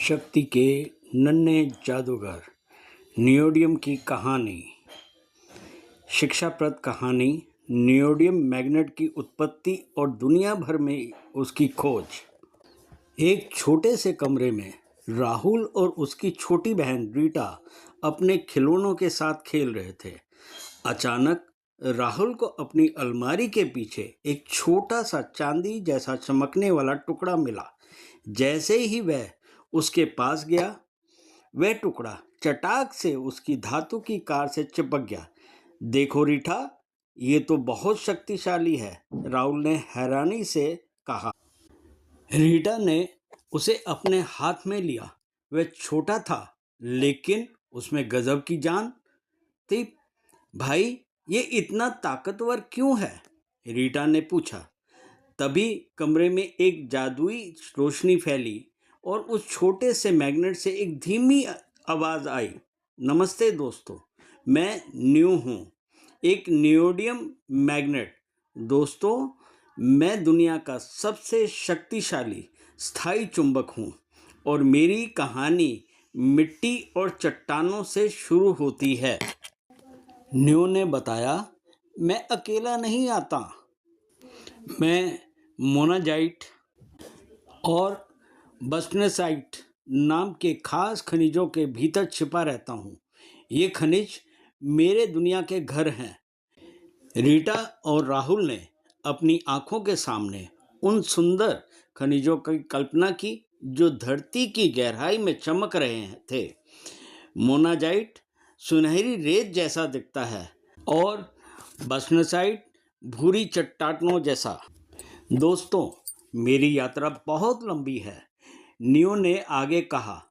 शक्ति के नन्हे जादूगर नियोडियम की कहानी। शिक्षाप्रद कहानी। नियोडियम मैग्नेट की उत्पत्ति और दुनिया भर में उसकी खोज। एक छोटे से कमरे में राहुल और उसकी छोटी बहन रीटा अपने खिलौनों के साथ खेल रहे थे। अचानक राहुल को अपनी अलमारी के पीछे एक छोटा सा चांदी जैसा चमकने वाला टुकड़ा मिला। जैसे ही वह उसके पास गया, वह टुकड़ा चटाक से उसकी धातु की कार से चिपक गया। देखो रीटा, ये तो बहुत शक्तिशाली है, राहुल ने हैरानी से कहा। रीटा ने उसे अपने हाथ में लिया। वह छोटा था, लेकिन उसमें गजब की जान थी। भाई, ये इतना ताकतवर क्यों है? रीटा ने पूछा। तभी कमरे में एक जादुई रोशनी फैली और उस छोटे से मैग्नेट से एक धीमी आवाज़ आई। नमस्ते दोस्तों, मैं न्यू हूँ, एक नियोडियम मैग्नेट। दोस्तों, मैं दुनिया का सबसे शक्तिशाली स्थायी चुंबक हूँ और मेरी कहानी मिट्टी और चट्टानों से शुरू होती है। न्यू ने बताया, मैं अकेला नहीं आता। मैं मोनाजाइट और बस्टनेसाइट नाम के खास खनिजों के भीतर छिपा रहता हूँ। ये खनिज मेरे दुनिया के घर हैं। रीटा और राहुल ने अपनी आंखों के सामने उन सुंदर खनिजों की कल्पना की जो धरती की गहराई में चमक रहे थे। मोनाजाइट सुनहरी रेत जैसा दिखता है और बस्टनेसाइट भूरी चट्टानों जैसा। दोस्तों, मेरी यात्रा बहुत लंबी है, न्यू ने आगे कहा।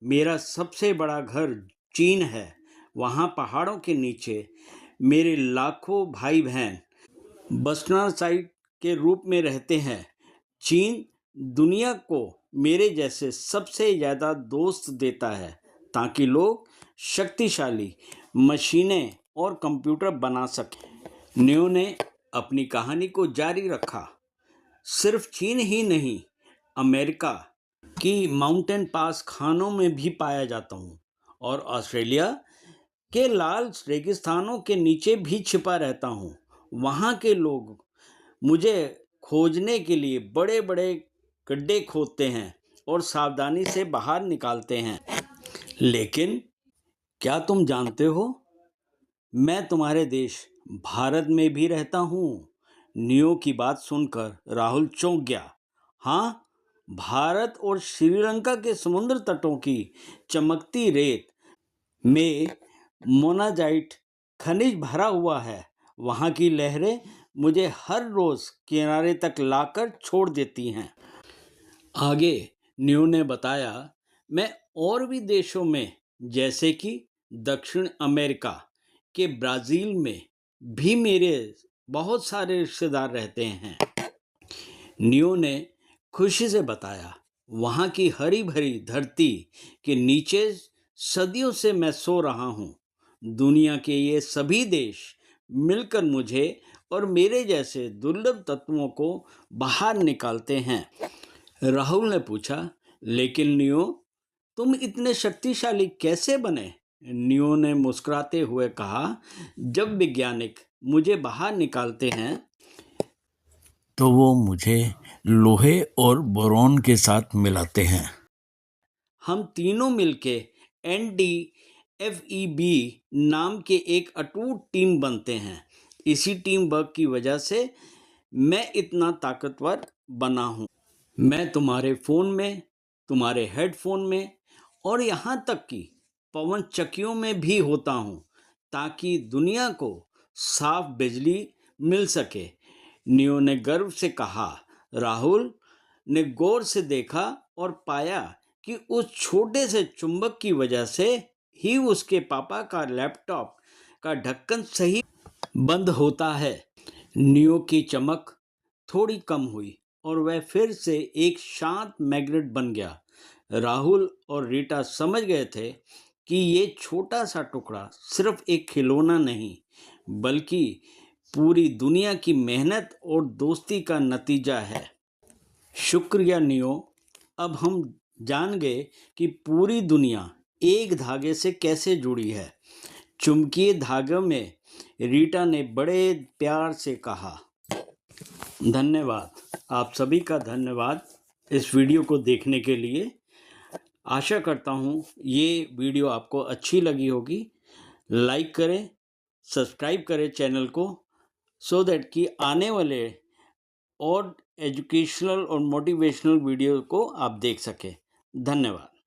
मेरा सबसे बड़ा घर चीन है। वहाँ पहाड़ों के नीचे मेरे लाखों भाई बहन बस्टनेसाइट के रूप में रहते हैं। चीन दुनिया को मेरे जैसे सबसे ज़्यादा दोस्त देता है ताकि लोग शक्तिशाली मशीनें और कंप्यूटर बना सकें। न्यू ने अपनी कहानी को जारी रखा। सिर्फ चीन ही नहीं, अमेरिका की माउंटेन पास खानों में भी पाया जाता हूँ और ऑस्ट्रेलिया के लाल रेगिस्तानों के नीचे भी छिपा रहता हूँ। वहाँ के लोग मुझे खोजने के लिए बड़े बड़े गड्ढे खोदते हैं और सावधानी से बाहर निकालते हैं। लेकिन क्या तुम जानते हो, मैं तुम्हारे देश भारत में भी रहता हूँ। नियो की बात सुनकर राहुल चौंक गया। हाँ, भारत और श्रीलंका के समुद्र तटों की चमकती रेत में मोनाजाइट खनिज भरा हुआ है। वहाँ की लहरें मुझे हर रोज़ किनारे तक लाकर छोड़ देती हैं। आगे न्यू ने बताया, मैं और भी देशों में जैसे कि दक्षिण अमेरिका के ब्राज़ील में भी मेरे बहुत सारे रिश्तेदार रहते हैं। न्यू ने खुशी से बताया, वहाँ की हरी भरी धरती के नीचे सदियों से मैं सो रहा हूँ। दुनिया के ये सभी देश मिलकर मुझे और मेरे जैसे दुर्लभ तत्वों को बाहर निकालते हैं। राहुल ने पूछा, लेकिन न्यू, तुम इतने शक्तिशाली कैसे बने? न्यू ने मुस्कुराते हुए कहा, जब वैज्ञानिक मुझे बाहर निकालते हैं तो वो मुझे लोहे और बोरॉन के साथ मिलाते हैं। हम तीनों मिलके NDFEB नाम के एक अटूट टीम बनते हैं। इसी टीम वर्क की वजह से मैं इतना ताकतवर बना हूँ। मैं तुम्हारे फ़ोन में, तुम्हारे हेडफोन में और यहाँ तक कि पवन चक्कियों में भी होता हूँ ताकि दुनिया को साफ बिजली मिल सके। नियो ने गर्व से कहा। राहुल ने गौर से देखा और पाया कि उस छोटे से चुंबक की वजह से ही उसके पापा का लैपटॉप का ढक्कन सही बंद होता है। नियो की चमक थोड़ी कम हुई और वह फिर से एक शांत मैग्नेट बन गया। राहुल और रीटा समझ गए थे कि ये छोटा सा टुकड़ा सिर्फ एक खिलौना नहीं, बल्कि पूरी दुनिया की मेहनत और दोस्ती का नतीजा है। शुक्रिया नियो, अब हम जान गए कि पूरी दुनिया एक धागे से कैसे जुड़ी है। चुंबकीय धागे में रीटा ने बड़े प्यार से कहा। धन्यवाद, आप सभी का धन्यवाद इस वीडियो को देखने के लिए। आशा करता हूँ ये वीडियो आपको अच्छी लगी होगी। लाइक करें, सब्सक्राइब करें चैनल को, सो दैट कि आने वाले और एजुकेशनल और मोटिवेशनल वीडियो को आप देख सकें। धन्यवाद।